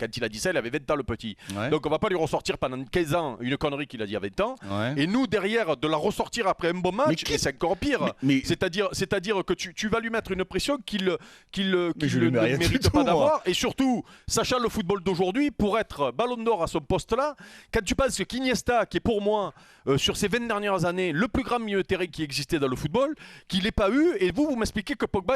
quand il a dit ça, il avait 20 ans le petit. Ouais. Donc on va pas lui ressortir pendant 15 ans une connerie qu'il a dit à 20 ans. Ouais. Et nous, derrière, de la ressortir après un bon match, qui- et c'est encore pire. mais- C'est-à-dire que tu vas lui mettre une pression qu'il je lui ne mets rien du mérite tout, pas moi. d'avoir. Et surtout, sachant le football d'aujourd'hui, pour être ballon d'or à ce poste-là, quand tu penses qu'Iniesta, qui est pour moi, sur ces 20 dernières années, le plus grand milieu de terrain qui existait dans le football, qu'il l'ait pas eu, et vous m'expliquez que Pogba,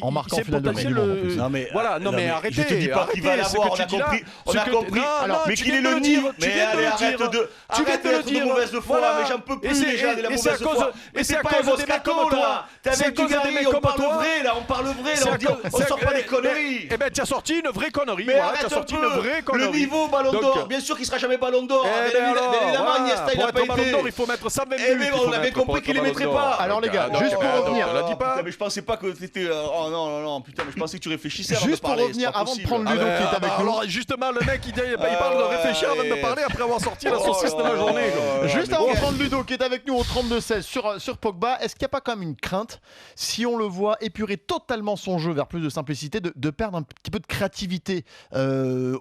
En marquant c'est en finale de potentiel. Coupe du Monde, en plus. Non mais, Voilà, non, mais arrêtez. Je te dis pas qu'il va arrêtez, l'avoir, on ce a que tu dis là, compris. On ce a que- compris. non, non, mais tu qu'il viens est de le le niveau. dire, tu Mais viens de allez, le arrête dire. de. Tu viens Arrête de le d'être de dire. mauvaise foi, Voilà. mais j'en peux Et plus c'est- déjà de la et c'est à mauvaise cause- foi. et c'est à pas cause un des mecs Moscato comme toi. là. T'es C'est à avec du cause des Gary, mecs on comme parle toi. vrai là, on parle vrai C'est là, à on sort pas des conneries. Eh ben, tu as sorti une vraie connerie. Mais voilà, arrête tu as un sorti peu. une vraie connerie. Le niveau Ballon Donc, d'Or, bien sûr qu'il sera jamais Ballon d'or. eh Bien ben alors, évidemment, voilà, Iniesta il pour n'a être pas ballon d'or, été. il faut mettre 120 buts. Eh mais il on faut avait mettre compris pour être qu'il les ballon mettrait d'or. pas. Alors, les gars, Donc, juste pour revenir. on l'a dit pas. Putain, mais je pensais pas que t'étais. Oh non, non, putain, mais je pensais que tu réfléchissais avant de Juste pour parler. revenir, c'est pas avant de possible. prendre Ludo qui est avec nous. Alors justement, le mec, il parle de réfléchir avant de parler après avoir sorti la saucisse de la journée. quoi. Juste mais avant de bon. prendre Ludo qui est avec nous au 32-16 sur Pogba, est-ce qu'il n'y a pas quand même une crainte, si on le voit épurer totalement son jeu vers plus de simplicité, de perdre un petit peu de créativité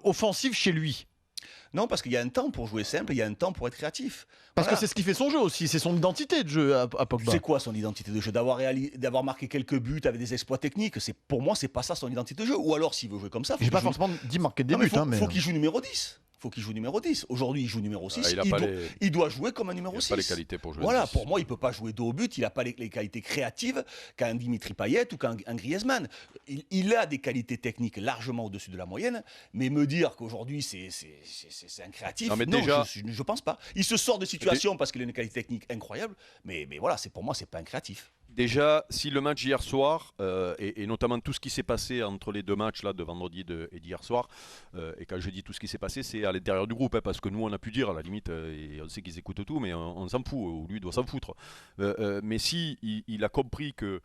offensive chez lui? Non, parce qu'il y a un temps pour jouer simple, il y a un temps pour être créatif. Parce Voilà. que c'est ce qui fait son jeu aussi, c'est son identité de jeu à Pogba. C'est quoi son identité de jeu? D'avoir marqué quelques buts avec des exploits techniques, pour moi, c'est pas ça son identité de jeu. Ou alors, s'il veut jouer comme ça, J'ai pas forcément dit marquer des Non, mais buts, faut, mais faut qu'il joue numéro 10. Faut qu'il joue numéro 10. Aujourd'hui, il joue numéro 6. il a pas les- il doit jouer comme un Il numéro n'a 6. pas les qualités pour jouer. Voilà, 10. pour moi, il ne peut pas jouer dos au but. Il n'a pas les qualités créatives qu'un Dimitri Payet ou qu'un Griezmann. Il a des qualités techniques largement au-dessus de la moyenne, mais me dire qu'aujourd'hui, c'est un créatif, Non, mais non, déjà- je ne pense pas. Il se sort de situations parce qu'il a une qualité technique incroyable, mais voilà, pour moi, c'est pas un créatif. Déjà, si le match d'hier soir, et notamment tout ce qui s'est passé entre les deux matchs là, de vendredi et d'hier soir, et quand je dis tout ce qui s'est passé, c'est à l'intérieur du groupe, hein, parce que nous on a pu dire à la limite, et on sait qu'ils écoutent tout, mais on s'en fout, ou lui doit s'en foutre. Mais si il a compris que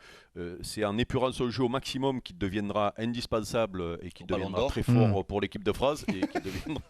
c'est en épurant son jeu au maximum qu'il deviendra indispensable et qu'il Au Ballon deviendra d'Or. très fort pour l'équipe de France, et qu'il deviendra...